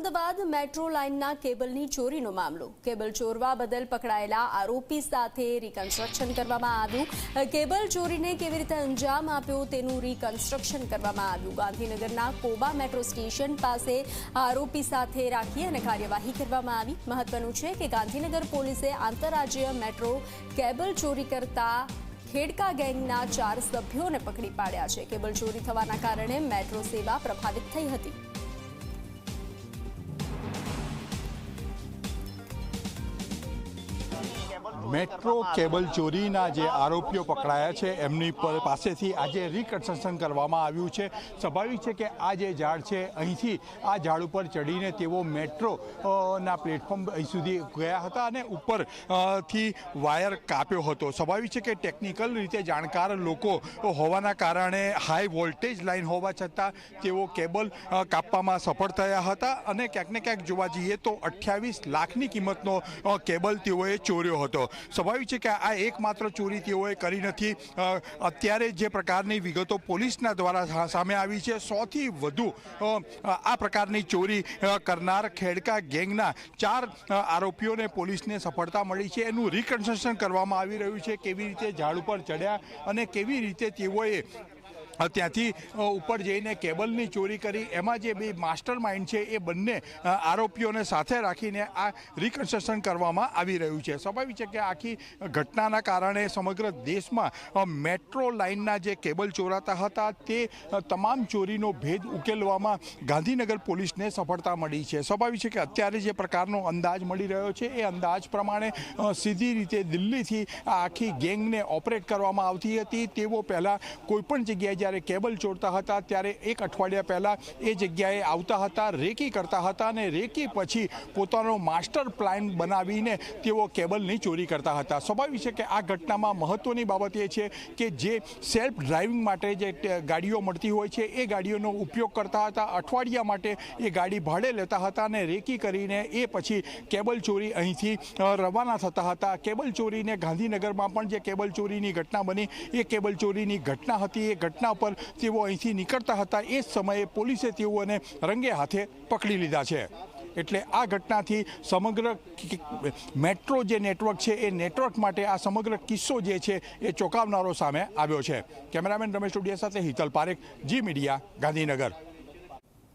Ahmedabad metro લાઇનના કેબલની ચોરીનો મામલો। કેબલ ચોરવા બદલ પકડાયેલા આરોપી સાથે રિકન્સ્ટ્રક્શન કરવામાં આવ્યું। કેબલ ચોરીને કેવી રીતે અંજામ આપ્યો તેનું રિકન્સ્ટ્રક્શન કરવામાં આવ્યું। ગાંધીનગરના કોબા મેટ્રો સ્ટેશન પાસે આરોપી સાથે રાખી અને કાર્યવાહી કરવામાં આવી। મહત્વનું છે કે ગાંધીનગર પોલીસે આંતરરાજ્ય મેટ્રો કેબલ ચોરી કરતા ખેડકા ગેંગના 4 સભ્યોને પકડી પાડ્યા છે। કેબલ ચોરી થવાના કારણે મેટ્રો સેવા પ્રભાવિત થઈ હતી। મેટ્રો કેબલ ચોરીના જે આરોપીઓ પકડાયા છે એમની પાસેથી આજે રિકન્સ્ટ્રક્શન કરવામાં આવ્યું છે। સ્વાભાવિક છે કે આ જે ઝાડ છે અહીંથી આ ઝાડ ઉપર ચડીને તેઓ મેટ્રોના પ્લેટફોર્મ અહીં સુધી ગયા હતા અને ઉપરથી વાયર કાપ્યો હતો। સ્વાભાવિક છે કે ટેકનિકલ રીતે જાણકાર લોકો હોવાના કારણે હાઈ વોલ્ટેજ લાઇન હોવા છતાં તેઓ કેબલ કાપવામાં સફળ થયા હતા અને ક્યાંક ને ક્યાંક જોવા જઈએ તો 28 લાખની કિંમતનો કેબલ તેઓએ ચોર્યો હતો। સ્વાભાવિક છે કે આ એકમાત્ર ચોરી તેઓએ કરી નથી। અત્યારે જે પ્રકારની વિગતો પોલીસના દ્વારા સામે આવી છે 100થી વધુ આ પ્રકારની ચોરી કરનાર ખેડકા ગેંગના 4 આરોપીઓને પોલીસને સફળતા મળી છે। એનું રિકન્સ્ટ્રક્શન કરવામાં આવી રહ્યું છે। કેવી રીતે ઝાડ ઉપર ચડ્યા અને કેવી રીતે તેઓએ ત્યાંથી ઉપર જઈને કેબલની ચોરી કરી એમાં જે બે માસ્ટર માઇન્ડ છે એ બંને આરોપીઓને સાથે રાખીને આ રિકન્સ્ટ્રક્શન કરવામાં આવી રહ્યું છે। સ્વાભાવિક છે કે આખી ઘટનાના કારણે સમગ્ર દેશમાં મેટ્રો લાઇનના જે કેબલ ચોરાતા હતા તે તમામ ચોરીનો ભેદ ઉકેલવામાં ગાંધીનગર પોલીસને સફળતા મળી છે। સ્વાભાવિક છે કે અત્યારે જે પ્રકારનો અંદાજ મળી રહ્યો છે એ અંદાજ પ્રમાણે સીધી રીતે દિલ્હીથી આ આખી ગેંગને ઓપરેટ કરવામાં આવતી હતી। તેઓ પહેલાં કોઈપણ જગ્યાએ જ્યારે કેબલ ચોરતા હતા ત્યારે એક અઠવાડિયા પહેલાં એ જગ્યાએ આવતા હતા, રેકી કરતા હતા અને રેકી પછી પોતાનો માસ્ટર પ્લાન બનાવીને તેઓ કેબલની ચોરી કરતા હતા। સ્વાભાવિક છે કે આ ઘટનામાં મહત્ત્વની બાબત એ છે કે જે સેલ્ફ ડ્રાઇવિંગ માટે જે ગાડીઓ મળતી હોય છે એ ગાડીઓનો ઉપયોગ કરતા હતા। અઠવાડિયા માટે એ ગાડી ભાડે લેતા હતા અને રેકી કરીને એ પછી કેબલ ચોરી અહીંથી રવાના થતા હતા। કેબલ ચોરીને ગાંધીનગરમાં પણ જે કેબલ ચોરીની ઘટના બની એ કેબલ ચોરીની ઘટના હતી। એ ઘટના પર તેઓ અહીંથી નીકળતા હતા એ સમયે પોલીસે તેઓને રંગે હાથે પકડી લીધા છે। એટલે આ ઘટનાથી સમગ્ર મેટ્રો જે નેટવર્ક છે એ નેટવર્ક માટે આ સમગ્ર કિસ્સો જે છે એ ચોંકાવનારો સામે આવ્યો છે। કેમેરામેન રમેશ ટોડિયા સાથે હિતલ પારેખ, જી મીડિયા, ગાંધીનગર।